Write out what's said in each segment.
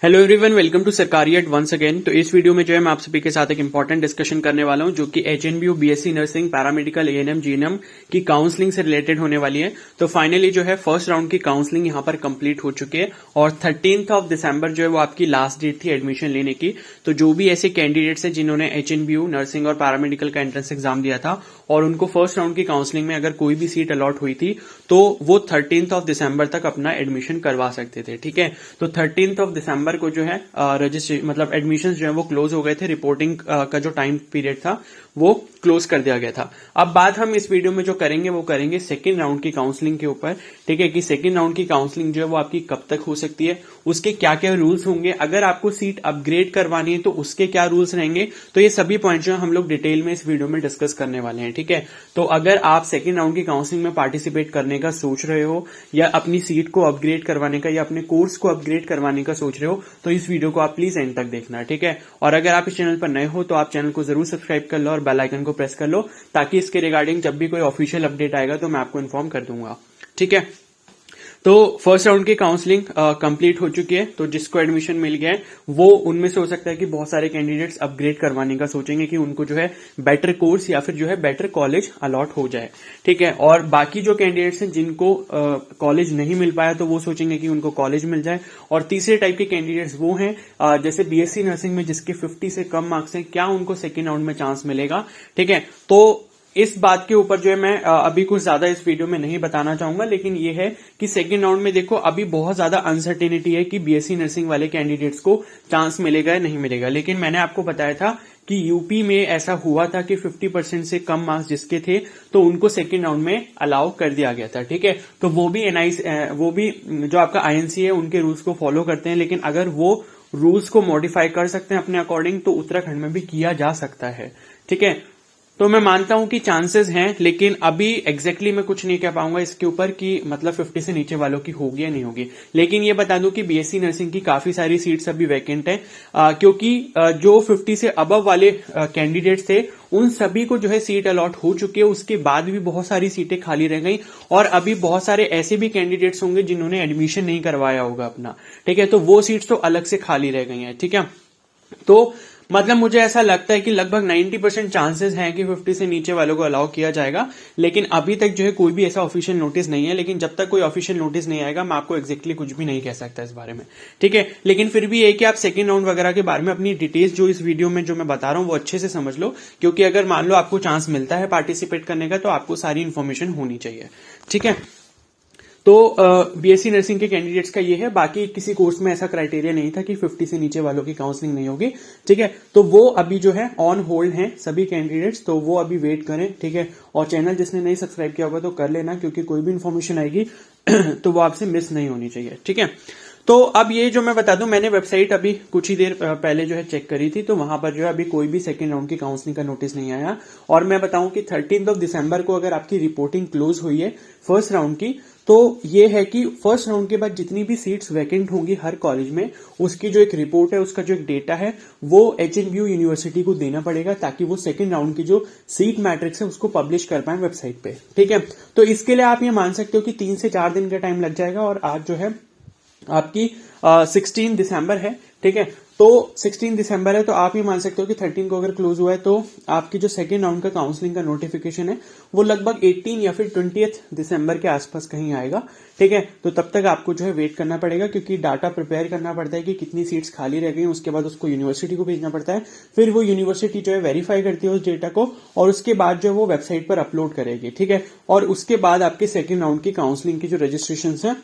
Hello everyone, welcome to Sarkariyat once again. तो इस video में जो है मैं आप सभी के साथ एक इंपॉर्टेंट डिस्कशन करने वाला हूं जो कि HNBU BSc nursing paramedical ANM GNM की काउंसलिंग से रिलेटेड होने वाली है। तो फाइनली जो है फर्स्ट राउंड की काउंसलिंग यहां पर कंप्लीट हो चुकी है और 13 दिसंबर जो है वो आपकी लास्ट डेट थी एडमिशन लेने की। तो जो भी ऐसे कैंडिडेट्स हैं जिन्होंने एचएनबीयू नर्सिंग और पैरामेडिकल का एंट्रेंस एग्जाम दिया था और उनको फर्स्ट राउंड की काउंसलिंग में अगर कोई भी सीट अलॉट हुई थी तो वो 13 दिसंबर तक अपना एडमिशन करवा सकते थे। ठीक है, तो 13 दिसंबर को जो है रजिस्ट्रेशन मतलब एडमिशंस जो है वो क्लोज हो गए थे। रिपोर्टिंग का जो टाइम पीरियड था वो क्लोज कर दिया गया था। अब बात हम इस वीडियो में जो करेंगे वो करेंगे सेकेंड राउंड की काउंसलिंग के ऊपर। ठीक है, कि सेकेंड राउंड की काउंसलिंग जो है वो आपकी कब तक हो सकती है, उसके क्या क्या रूल्स होंगे, अगर आपको सीट अपग्रेड करवानी है तो उसके क्या रूल्स रहेंगे। तो ये सभी पॉइंट जो हम लोग डिटेल में इस वीडियो में डिस्कस करने वाले हैं। ठीक है, तो अगर आप सेकेंड राउंड की काउंसलिंग में पार्टिसिपेट करने का सोच रहे हो या अपनी सीट को अपग्रेड करवाने का या अपने कोर्स को अपग्रेड करवाने का सोच रहे हो तो इस वीडियो को आप प्लीज एंड तक देखना। ठीक है, और अगर आप इस चैनल पर नए हो तो आप चैनल को जरूर सब्सक्राइब कर लो और बेल आइकन को प्रेस कर लो ताकि इसके रिगार्डिंग जब भी कोई ऑफिशियल अपडेट आएगा तो मैं आपको इन्फॉर्म कर दूंगा। ठीक है, तो फर्स्ट राउंड की काउंसलिंग कंप्लीट हो चुकी है। तो जिसको एडमिशन मिल गया है वो उनमें से हो सकता है कि बहुत सारे कैंडिडेट्स अपग्रेड करवाने का सोचेंगे कि उनको जो है बेटर कोर्स या फिर जो है बेटर कॉलेज अलॉट हो जाए। ठीक है, और बाकी जो कैंडिडेट्स हैं जिनको कॉलेज नहीं मिल पाया तो वो सोचेंगे कि उनको कॉलेज मिल जाए। और तीसरे टाइप के कैंडिडेट्स वो हैं जैसे बीएससी नर्सिंग में जिसके 50 से कम मार्क्स हैं, क्या उनको सेकेंड राउंड में चांस मिलेगा। ठीक है, तो इस बात के ऊपर जो है मैं अभी कुछ ज्यादा इस वीडियो में नहीं बताना चाहूंगा, लेकिन ये है कि सेकेंड राउंड में देखो अभी बहुत ज्यादा अनसर्टेनिटी है कि बीएससी नर्सिंग वाले कैंडिडेट्स को चांस मिलेगा या नहीं मिलेगा। लेकिन मैंने आपको बताया था कि यूपी में ऐसा हुआ था कि 50% से कम मार्क्स जिसके थे तो उनको सेकेंड राउंड में अलाउ कर दिया गया था। ठीक है, तो वो भी जो आपका आईएनसी है उनके रूल्स को फॉलो करते हैं, लेकिन अगर वो रूल्स को मॉडिफाई कर सकते हैं अपने अकॉर्डिंग तो उत्तराखंड में भी किया जा सकता है। ठीक है, तो मैं मानता हूं कि चांसेस हैं, लेकिन अभी एग्जैक्टली मैं कुछ नहीं कह पाऊंगा इसके ऊपर कि मतलब 50 से नीचे वालों की होगी या नहीं होगी। लेकिन ये बता दूं कि बीएससी नर्सिंग की काफी सारी सीट्स अभी वैकेंट है क्योंकि जो 50 से अबव वाले कैंडिडेट्स थे उन सभी को जो है सीट अलॉट हो चुकी है। उसके बाद भी बहुत सारी सीटें खाली रह गई और अभी बहुत सारे ऐसे भी कैंडिडेट्स होंगे जिन्होंने एडमिशन नहीं करवाया होगा अपना। ठीक है, तो वो सीट्स तो अलग से खाली रह गई हैं। ठीक है, तो मतलब मुझे ऐसा लगता है कि लगभग 90% चांसेस हैं कि 50 से नीचे वालों को अलाउ किया जाएगा। लेकिन अभी तक जो है कोई भी ऐसा ऑफिशियल नोटिस नहीं है, लेकिन जब तक कोई ऑफिशियल नोटिस नहीं आएगा मैं आपको एग्जैक्टली कुछ भी नहीं कह सकता इस बारे में। ठीक है, लेकिन फिर भी ये कि आप सेकंड राउंड वगैरह के बारे में अपनी डिटेल्स जो इस वीडियो में जो मैं बता रहा हूं वो अच्छे से समझ लो, क्योंकि अगर मान लो आपको चांस मिलता है पार्टिसिपेट करने का तो आपको सारी इन्फॉर्मेशन होनी चाहिए। ठीक है, तो बीएससी नर्सिंग के कैंडिडेट्स का ये है। बाकी किसी कोर्स में ऐसा क्राइटेरिया नहीं था कि 50 से नीचे वालों की काउंसलिंग नहीं होगी। ठीक है, तो वो अभी जो है ऑन होल्ड हैं सभी कैंडिडेट्स, तो वो अभी वेट करें। ठीक है, और चैनल जिसने नहीं सब्सक्राइब किया होगा तो कर लेना, क्योंकि कोई भी इन्फॉर्मेशन आएगी तो वो आपसे मिस नहीं होनी चाहिए। ठीक है, तो अब ये जो मैं बता दूं, मैंने वेबसाइट अभी कुछ ही देर पहले जो है चेक करी थी, तो वहां पर जो है अभी कोई भी सेकंड राउंड की काउंसलिंग का नोटिस नहीं आया। और मैं बताऊं कि 13 दिसंबर को अगर आपकी रिपोर्टिंग क्लोज हुई है फर्स्ट राउंड की, तो ये है कि फर्स्ट राउंड के बाद जितनी भी सीट्स वैकेंट होंगी हर कॉलेज में, उसकी जो एक रिपोर्ट है, उसका जो एक डेटा है वो एचएनबीयू यूनिवर्सिटी को देना पड़ेगा ताकि वो सेकंड राउंड की जो सीट मैट्रिक्स है उसको पब्लिश कर पाए वेबसाइट पे। ठीक है, तो इसके लिए आप ये मान सकते हो कि 3 से 4 दिन का टाइम लग जाएगा। और आज जो है आपकी 16 दिसंबर है। ठीक है, तो 16 दिसंबर है, तो आप ये मान सकते हो कि 13 को अगर क्लोज हुआ है तो आपकी जो सेकेंड राउंड का काउंसलिंग का नोटिफिकेशन है वो लगभग 18 या फिर 20 दिसंबर के आसपास कहीं आएगा। ठीक है, तो तब तक आपको जो है वेट करना पड़ेगा, क्योंकि डाटा प्रिपेयर करना पड़ता है कि कितनी सीट्स खाली रह गई, उसके बाद उसको यूनिवर्सिटी को भेजना पड़ता है, फिर वो यूनिवर्सिटी जो है वेरीफाई करती है उस डेटा को और उसके बाद जो है वो वेबसाइट पर अपलोड करेगी। ठीक है, और उसके बाद आपके सेकेंड राउंड की काउंसलिंग की जो रजिस्ट्रेशन है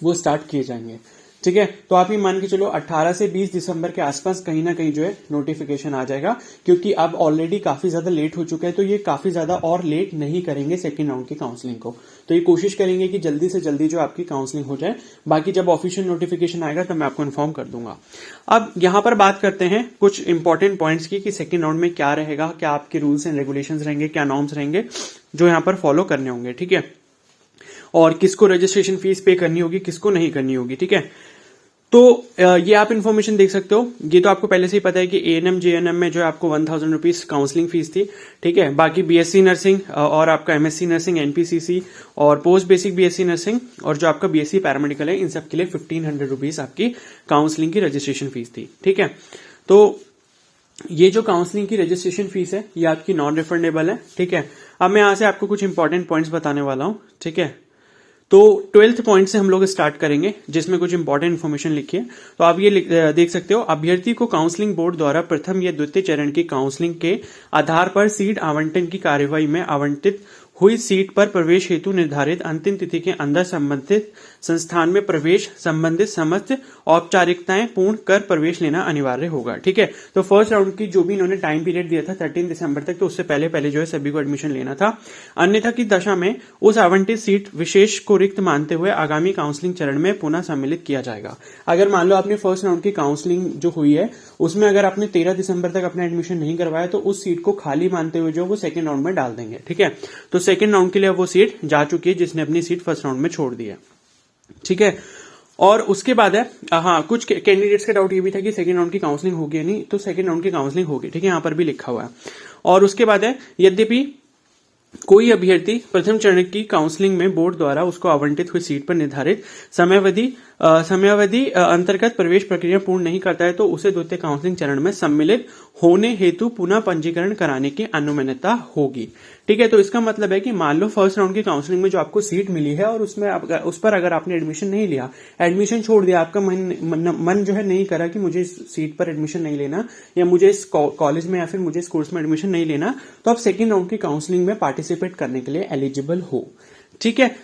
वो स्टार्ट किए जाएंगे। ठीक है, तो आप ये मान के चलो 18 से 20 दिसंबर के आसपास कहीं ना कहीं जो है नोटिफिकेशन आ जाएगा, क्योंकि अब ऑलरेडी काफी ज्यादा लेट हो चुका है, तो ये काफी ज्यादा और लेट नहीं करेंगे सेकंड राउंड की काउंसलिंग को। तो ये कोशिश करेंगे कि जल्दी से जल्दी जो आपकी काउंसलिंग हो जाए। बाकी जब ऑफिशियल नोटिफिकेशन आएगा तो मैं आपको इन्फॉर्म कर दूंगा। अब यहां पर बात करते हैं कुछ इंपॉर्टेंट पॉइंट्स की कि सेकेंड राउंड में क्या रहेगा, क्या आपके रूल्स एंड रेगुलेशन रहेंगे, क्या नॉर्म्स रहेंगे जो यहां पर फॉलो करने होंगे। ठीक है, और किसको रजिस्ट्रेशन फीस पे करनी होगी, किसको नहीं करनी होगी। ठीक है, तो ये आप इन्फॉर्मेशन देख सकते हो। ये तो आपको पहले से ही पता है कि एएनएम जेएनएम में जो है आपको 1000 रुपीज काउंसलिंग फीस थी, ठीक है। बाकी बीएससी नर्सिंग और आपका एमएससी नर्सिंग, एनपीसीसी और पोस्ट बेसिक बीएससी नर्सिंग और जो आपका बीएससी पैरामेडिकल है, इन सब के लिए 1500 रुपीज आपकी काउंसलिंग की रजिस्ट्रेशन फीस थी, ठीक है। तो ये जो काउंसलिंग की रजिस्ट्रेशन फीस है ये आपकी नॉन रिफंडेबल है, ठीक है। अब मैं यहां से आपको कुछ इंपॉर्टेंट पॉइंट्स बताने वाला हूं, ठीक है। तो 12th पॉइंट से हम लोग स्टार्ट करेंगे जिसमें कुछ इंपॉर्टेंट इन्फॉर्मेशन लिखी है। तो आप ये देख सकते हो, अभ्यर्थी को काउंसलिंग बोर्ड द्वारा प्रथम या द्वितीय चरण की काउंसलिंग के आधार पर सीट आवंटन की कार्यवाही में आवंटित हुई सीट पर प्रवेश हेतु निर्धारित अंतिम तिथि के अंदर संबंधित संस्थान में प्रवेश संबंधित समस्त औपचारिकताएं पूर्ण कर प्रवेश लेना अनिवार्य होगा, ठीक है। तो फर्स्ट राउंड की जो भी इन्होंने टाइम पीरियड दिया था 13 दिसंबर तक, तो उससे पहले पहले जो है सभी को एडमिशन लेना था। अन्यथा की दशा में उस आवंटित सीट विशेष को रिक्त मानते हुए आगामी काउंसलिंग चरण में पुनः सम्मिलित किया जाएगा। अगर मान लो आपने फर्स्ट राउंड की काउंसलिंग जो हुई है उसमें अगर आपने 13 दिसंबर तक अपना एडमिशन नहीं करवाया तो उस सीट को खाली मानते हुए जो वो सेकंड राउंड में डाल देंगे, ठीक है। तो सेकंड राउंड के लिए वो सीट जा चुकी है जिसने अपनी सीट फर्स्ट राउंड में छोड़ दी है, ठीक है। और उसके बाद है, हाँ, कुछ कैंडिडेट्स का डाउट ये भी था कि सेकंड राउंड की काउंसलिंग होगी या नहीं, तो सेकंड राउंड की काउंसलिंग होगी, ठीक है, यहां पर भी लिखा हुआ है। और उसके बाद है, यद्यपि कोई अभ्यर्थी प्रथम चरण की काउंसलिंग में बोर्ड द्वारा उसको आवंटित हुई सीट पर निर्धारित समयावधि अंतर्गत प्रवेश प्रक्रिया पूर्ण नहीं करता है तो उसे द्वितीय काउंसलिंग चरण में सम्मिलित होने हेतु पुनः पंजीकरण कराने की अनुमन्यता होगी, ठीक है। तो इसका मतलब है कि मान लो फर्स्ट राउंड की काउंसलिंग में जो आपको सीट मिली है और उसमें उस पर अगर आपने एडमिशन नहीं लिया, एडमिशन छोड़ दिया, आपका मन जो है नहीं करा कि मुझे इस सीट पर एडमिशन नहीं लेना या मुझे इस कॉलेज में या फिर मुझे इस कोर्स में एडमिशन नहीं लेना, तो आप सेकेंड राउंड की काउंसलिंग में पार्टिसिपेट करने के लिए एलिजिबल हो, ठीक है।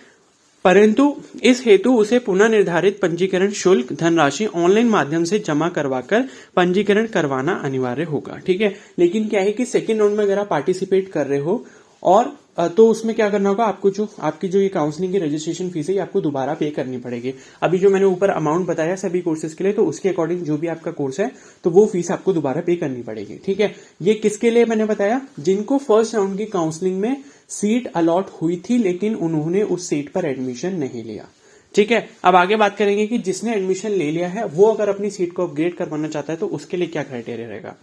परंतु इस हेतु उसे पुनः निर्धारित पंजीकरण शुल्क धनराशि ऑनलाइन माध्यम से जमा करवाकर पंजीकरण करवाना अनिवार्य होगा, ठीक है। लेकिन क्या है कि सेकेंड राउंड में अगर आप पार्टिसिपेट कर रहे हो और तो उसमें क्या करना होगा, आपकी जो ये काउंसलिंग की रजिस्ट्रेशन फीस है ये आपको दोबारा पे करनी पड़ेगी। अभी जो मैंने ऊपर अमाउंट बताया सभी कोर्सेज के लिए, तो उसके अकॉर्डिंग जो भी आपका कोर्स है तो वो फीस आपको दोबारा पे करनी पड़ेगी, ठीक है। ये किसके लिए मैंने बताया, जिनको फर्स्ट राउंड की काउंसलिंग में सीट अलॉट हुई थी लेकिन उन्होंने उस सीट पर एडमिशन नहीं लिया, ठीक है। अब आगे बात करेंगे कि जिसने एडमिशन ले लिया है वो अगर अपनी सीट को अपग्रेड करवाना चाहता है तो उसके लिए क्या क्राइटेरिया रहेगा।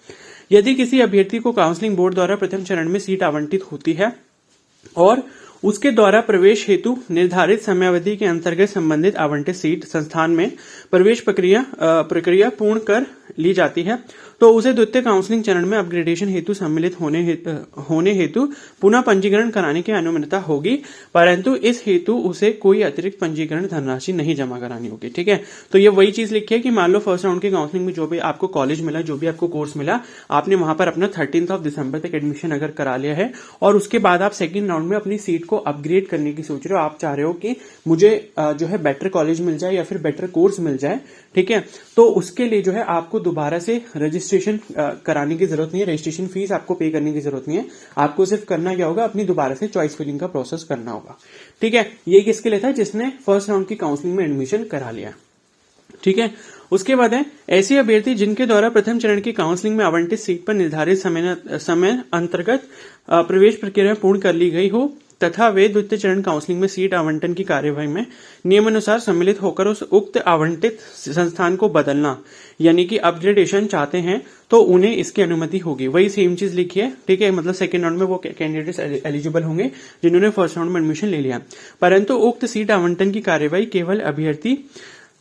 यदि किसी अभ्यर्थी को काउंसलिंग बोर्ड द्वारा प्रथम चरण में सीट आवंटित होती है और उसके द्वारा प्रवेश हेतु निर्धारित समयावधि के अंतर्गत संबंधित आवंटित सीट संस्थान में प्रवेश प्रक्रिया पूर्ण कर ली जाती है तो उसे द्वितीय काउंसलिंग चरण में अपग्रेडेशन हेतु सम्मिलित होने हेतु पुनः पंजीकरण कराने की अनुमति होगी, परंतु इस हेतु उसे कोई अतिरिक्त पंजीकरण धनराशि नहीं जमा करानी होगी, ठीक है। तो ये वही चीज लिखी है कि मान लो फर्स्ट राउंड की काउंसलिंग में जो भी आपको कॉलेज मिला, जो भी आपको कोर्स मिला, आपने वहां पर अपना 13 दिसंबर तक एडमिशन अगर करा लिया है और उसके बाद आप सेकेंड राउंड में अपनी सीट को अपग्रेड करने की सोच रहे हो, आप चाह रहे हो कि मुझे जो है बेटर कॉलेज मिल जाए या फिर बेटर कोर्स मिल जाए, ठीक है, तो उसके लिए जो है आपको दोबारा से रजिस्ट्रेशन कराने की जरूरत नहीं है, रजिस्ट्रेशन फीस आपको पे करने की जरूरत नहीं है। आपको सिर्फ करना क्या होगा, अपनी दोबारा से चॉइस फिलिंग का प्रोसेस करना होगा, ठीक है। ये किसके लिए था, जिसने फर्स्ट राउंड की काउंसलिंग में एडमिशन करा लिया, ठीक है। उसके बाद है, ऐसे अभ्यर्थी जिनके द्वारा प्रथम चरण की काउंसलिंग में आवंटित सीट पर निर्धारित समय अंतर्गत प्रवेश प्रक्रिया पूर्ण कर ली गई हो तथा वे द्वितीय चरण काउंसलिंग में सीट आवंटन की कार्यवाही में नियमानुसार सम्मिलित होकर उस उक्त आवंटित संस्थान को बदलना यानी कि अपग्रेडेशन चाहते हैं तो उन्हें इसकी अनुमति होगी। वही सेम चीज लिखी है, ठीक है। मतलब सेकेंड राउंड में वो कैंडिडेट्स एलिजिबल होंगे जिन्होंने फर्स्ट राउंड में एडमिशन ले लिया, परंतु उक्त सीट आवंटन की कार्यवाही केवल अभ्यर्थी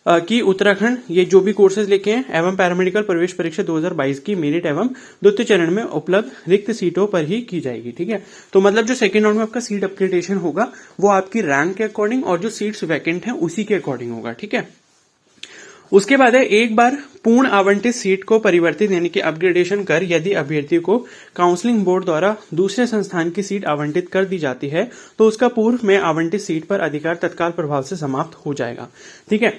की उत्तराखंड ये जो भी कोर्सेज लिखे हैं एवं पैरामेडिकल प्रवेश परीक्षा 2022 की मेरिट एवं द्वितीय चरण में उपलब्ध रिक्त सीटों पर ही की जाएगी, ठीक है। तो मतलब जो सेकेंड राउंड में आपका सीट अपग्रेडेशन होगा वो आपकी रैंक के अकॉर्डिंग और जो सीट्स वैकेंट हैं उसी के अकॉर्डिंग होगा, ठीक है। उसके बाद है, एक बार पूर्ण आवंटित सीट को परिवर्तित यानी कि अपग्रेडेशन कर यदि अभ्यर्थी को काउंसलिंग बोर्ड द्वारा दूसरे संस्थान की सीट आवंटित कर दी जाती है तो उसका पूर्व में आवंटित सीट पर अधिकार तत्काल प्रभाव से समाप्त हो जाएगा, ठीक है।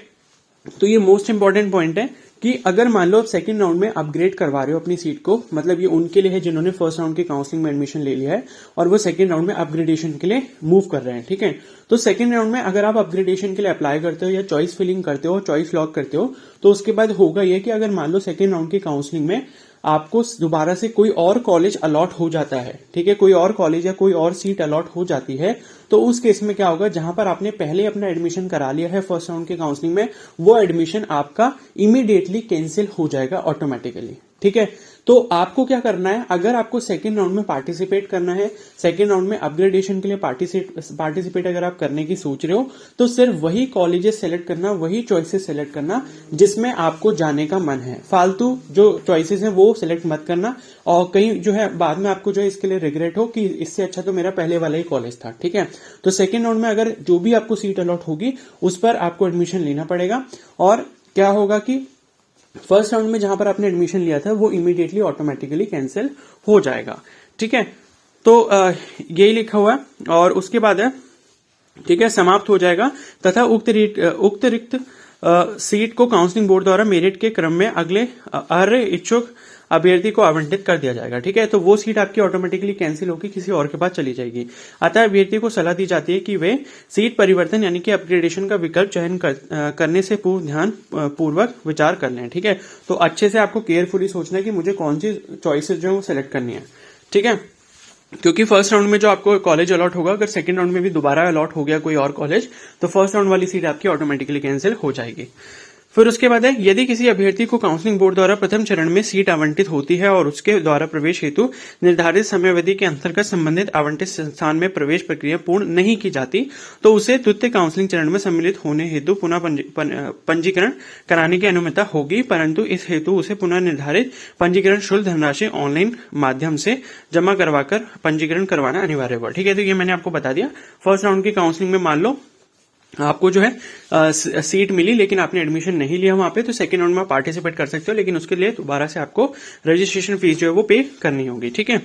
तो ये मोस्ट इंपॉर्टेंट पॉइंट है कि अगर मान लो आप सेकंड राउंड में अपग्रेड करवा रहे हो अपनी सीट को, मतलब ये उनके लिए है जिन्होंने फर्स्ट राउंड की काउंसलिंग में एडमिशन ले लिया है और वो सेकंड राउंड में अपग्रेडेशन के लिए मूव कर रहे हैं, ठीक है। तो सेकंड राउंड में अगर आप अपग्रेडेशन के लिए अप्लाई करते हो या चॉइस फिलिंग करते हो, चॉइस लॉक करते हो, तो उसके बाद होगा ये कि अगर मान लो सेकंड राउंड की काउंसलिंग में आपको दोबारा से कोई और कॉलेज अलॉट हो जाता है, ठीक है, कोई और कॉलेज या कोई और सीट अलॉट हो जाती है, तो उस केस में क्या होगा, जहां पर आपने पहले अपना एडमिशन करा लिया है फर्स्ट राउंड के काउंसलिंग में, वो एडमिशन आपका इमीडिएटली कैंसिल हो जाएगा ऑटोमेटिकली, ठीक है। तो आपको क्या करना है, अगर आपको सेकेंड राउंड में पार्टिसिपेट करना है, सेकेंड राउंड में अपग्रेडेशन के लिए पार्टिसिपेट अगर आप करने की सोच रहे हो, तो सिर्फ वही कॉलेजेस सेलेक्ट करना, वही चॉइसेस सेलेक्ट करना जिसमें आपको जाने का मन है। फालतू जो चॉइसेस हैं वो सिलेक्ट मत करना, और कहीं जो है बाद में आपको जो है इसके लिए रिग्रेट हो कि इससे अच्छा तो मेरा पहले वाला ही कॉलेज था, ठीक है। तो सेकेंड राउंड में अगर जो भी आपको सीट अलॉट होगी उस पर आपको एडमिशन लेना पड़ेगा, और क्या होगा कि फर्स्ट राउंड में जहां पर आपने एडमिशन लिया था वो इमीडिएटली ऑटोमेटिकली कैंसिल हो जाएगा, ठीक है। तो यही लिखा हुआ है, और उसके बाद है, ठीक है, समाप्त हो जाएगा तथा उक्त रिक्त सीट को काउंसलिंग बोर्ड द्वारा मेरिट के क्रम में अगले अर्ह इच्छुक अभ्यर्थी को आवंटित कर दिया जाएगा, ठीक है। तो वो सीट आपकी ऑटोमेटिकली कैंसिल होकर किसी और के पास चली जाएगी। अतः अभ्यर्थी को सलाह दी जाती है कि वे सीट परिवर्तन यानी कि अपग्रेडेशन का विकल्प चयन करने से पूर्व ध्यान पूर्वक विचार कर लें, ठीक है। तो अच्छे से आपको केयरफुली सोचना है कि मुझे कौन सी चॉइसेस जो है वो सिलेक्ट करनी है, ठीक है। क्योंकि फर्स्ट राउंड में जो आपको कॉलेज अलॉट होगा, अगर सेकंड राउंड में भी दोबारा अलॉट हो गया कोई और कॉलेज, तो फर्स्ट राउंड वाली सीट आपकी ऑटोमेटिकली कैंसिल हो जाएगी। फिर उसके बाद है, यदि किसी अभ्यर्थी को काउंसलिंग बोर्ड द्वारा प्रथम चरण में सीट आवंटित होती है और उसके द्वारा प्रवेश हेतु निर्धारित समयावधि के अंतर्गत संबंधित आवंटित संस्थान में प्रवेश प्रक्रिया पूर्ण नहीं की जाती, तो उसे द्वितीय काउंसलिंग चरण में सम्मिलित होने हेतु पुनः पंजीकरण कराने की अनुमति होगी, परंतु इस हेतु उसे पुनः निर्धारित पंजीकरण शुल्क धनराशि ऑनलाइन माध्यम से जमा करवाकर पंजीकरण करवाना अनिवार्य होगा, ठीक है। तो ये मैंने आपको बता दिया। फर्स्ट राउंड की काउंसलिंग में मान लो आपको जो है सीट मिली लेकिन आपने एडमिशन नहीं लिया वहां पे, तो सेकंड राउंड में पार्टिसिपेट कर सकते हो, लेकिन उसके लिए दोबारा से आपको रजिस्ट्रेशन फीस जो है वो पे करनी होगी, ठीक है।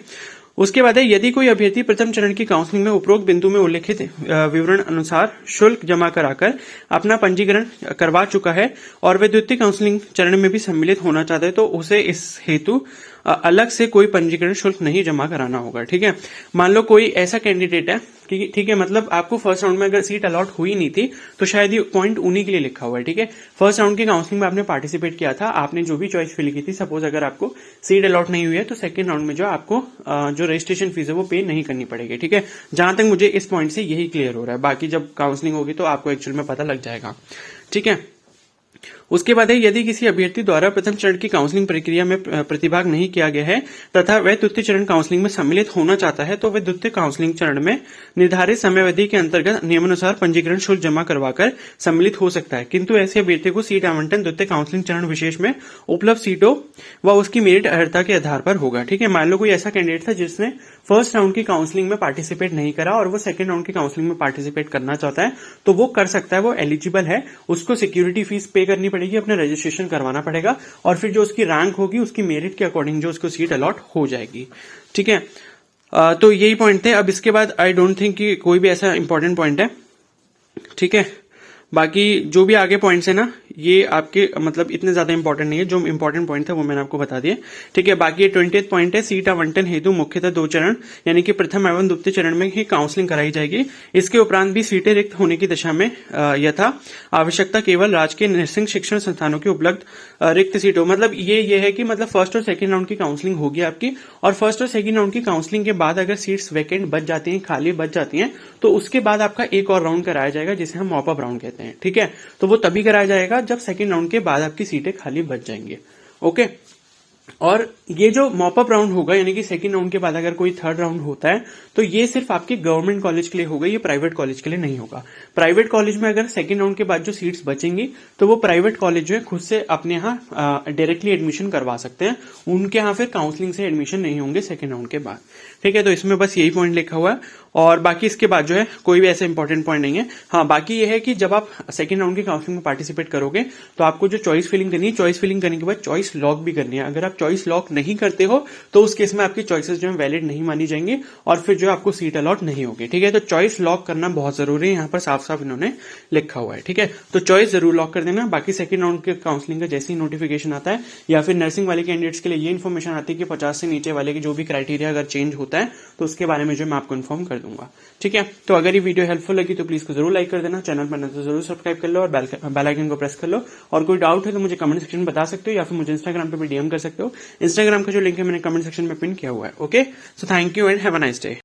उसके बाद है, यदि कोई अभ्यर्थी प्रथम चरण की काउंसलिंग में उपरोक्त बिंदु में उल्लेखित विवरण अनुसार शुल्क जमा कराकर अपना पंजीकरण करवा चुका है और वे द्वितीय काउंसलिंग चरण में भी सम्मिलित होना चाहते हैं, तो उसे इस हेतु अलग से कोई पंजीकरण शुल्क नहीं जमा कराना होगा, ठीक है। मान लो कोई ऐसा कैंडिडेट है, ठीक है, मतलब आपको फर्स्ट राउंड में अगर सीट अलॉट हुई नहीं थी तो शायद ये पॉइंट उन्हीं के लिए लिखा हुआ है, ठीक है। फर्स्ट राउंड की काउंसलिंग में आपने पार्टिसिपेट किया था, आपने जो भी चॉइस फिल की थी, सपोज अगर आपको सीट अलॉट नहीं हुई है तो सेकंड राउंड में जो आपको जो रजिस्ट्रेशन फीस है वो पे नहीं करनी पड़ेगी, ठीक है। जहां तक मुझे इस पॉइंट से यही क्लियर हो रहा है, बाकी जब काउंसलिंग होगी तो आपको एक्चुअल में पता लग जाएगा, ठीक है। उसके बाद है, यदि किसी अभ्यर्थी द्वारा प्रथम चरण की काउंसलिंग प्रक्रिया में प्रतिभाग नहीं किया गया है तथा वह द्वितीय चरण काउंसलिंग में सम्मिलित होना चाहता है, तो वह द्वितीय काउंसलिंग चरण में निर्धारित समयावधि के अंतर्गत नियमानुसार पंजीकरण शुल्क जमा करवाकर सम्मिलित हो सकता है, किंतु ऐसे अभ्यर्थी को सीट आवंटन द्वितीय काउंसलिंग चरण विशेष में उपलब्ध सीटों व उसकी मेरिट अर्हता के आधार पर होगा, ठीक है। मान लो कोई ऐसा कैंडिडेट था जिसने फर्स्ट राउंड की काउंसलिंग में पार्टिसिपेट नहीं करा और वो सेकंड राउंड की काउंसलिंग में पार्टिसिपेट करना चाहता है, तो वो कर सकता है, वो एलिजिबल है। उसको सिक्योरिटी फीस पे करनी पड़ेगी, अपना रजिस्ट्रेशन करवाना पड़ेगा, और फिर जो उसकी रैंक होगी उसकी मेरिट के अकॉर्डिंग जो उसको सीट अलॉट हो जाएगी, ठीक है। तो यही पॉइंट थे। अब इसके बाद आई डोंट थिंक कि कोई भी ऐसा इंपॉर्टेंट पॉइंट है, ठीक है। बाकी जो भी आगे पॉइंट्स है ना, ये आपके मतलब इतने ज्यादा इंपॉर्टेंट नहीं है, जो इंपॉर्टेंट पॉइंट था वो मैंने आपको बता दिया, ठीक है। बाकी 20th पॉइंट है, सीट आवंटन हेतु मुख्यतः 2 चरण यानी कि प्रथम एवं द्वितीय चरण में ही काउंसलिंग कराई जाएगी। इसके उपरांत भी सीटें रिक्त होने की दशा में यथा आवश्यकता केवल राजकीय नर्सिंग शिक्षण संस्थानों की उपलब्ध रिक्त सीटों, मतलब ये है कि मतलब फर्स्ट और सेकंड राउंड की काउंसलिंग होगी आपकी, और फर्स्ट और सेकंड राउंड की काउंसलिंग के बाद अगर सीट्स वैकेंट बच जाती हैं, खाली बच जाती हैं, तो उसके बाद आपका एक और राउंड कराया जाएगा जिसे हम मॉप अप राउंड कहते हैं, ठीक है। तो वो तभी कराया जाएगा जब सेकंड राउंड के बाद आपकी सीटें खाली बच जाएंगी, ओके। और ये जो मॉपअप राउंड होगा यानी कि सेकंड राउंड के बाद अगर कोई थर्ड राउंड होता है तो ये सिर्फ आपके गवर्नमेंट कॉलेज के लिए होगा, ये प्राइवेट कॉलेज के लिए नहीं होगा। प्राइवेट कॉलेज में अगर सेकंड राउंड के बाद जो सीट्स बचेंगी तो वो प्राइवेट कॉलेज जो है खुद से अपने यहाँ डायरेक्टली एडमिशन करवा सकते हैं, उनके यहाँ फिर काउंसलिंग से एडमिशन नहीं होंगे सेकंड राउंड के बाद, ठीक है। तो इसमें बस यही पॉइंट लिखा हुआ है, और बाकी इसके बाद जो है कोई भी ऐसा इंपॉर्टेंट पॉइंट नहीं है। हाँ, बाकी ये है कि जब आप सेकंड राउंड की काउंसलिंग में पार्टिसिपेट करोगे तो आपको जो चॉइस फिलिंग करनी है, चॉइस फिलिंग करने के बाद चॉइस लॉक भी करनी है। अगर आप चॉइस लॉक नहीं करते हो तो उस केस में आपकी चॉइसेस जो है वैलिड नहीं मानी जाएंगी और फिर जो आपको सीट अलॉट नहीं होगी, ठीक है। तो चॉइस लॉक करना बहुत जरूरी है, यहाँ पर साफ साफ इन्होंने लिखा हुआ है, ठीक है। तो चॉइस जरूर लॉक कर देना। बाकी सेकंड राउंड के काउंसलिंग का जैसे ही नोटिफिकेशन आता है या फिर नर्सिंग वाले कैंडिडेट्स के लिए ये इन्फॉर्मेशन आती है कि 50 से नीचे वाले के जो भी क्राइटेरिया अगर चेंज होता है तो उसके बारे में जो मैं आपको इन्फॉर्म कर दूंगा, ठीक है। तो अगर ये वीडियो हेल्पफुल लगी तो प्लीज को जरूर लाइक कर देना, चैनल पर तो जरूर सब्सक्राइब कर लो और बेल आइकन को प्रेस कर लो। और कोई डाउट है तो मुझे कमेंट सेक्शन में बता सकते हो या फिर मुझे इंस्टाग्राम पे भी डीएम कर सकते हो। लो। इंस्टाग्राम का जो लिंक है मैंने कमेंट सेक्शन में पिन किया हुआ है। Okay, so thank you and have a nice day.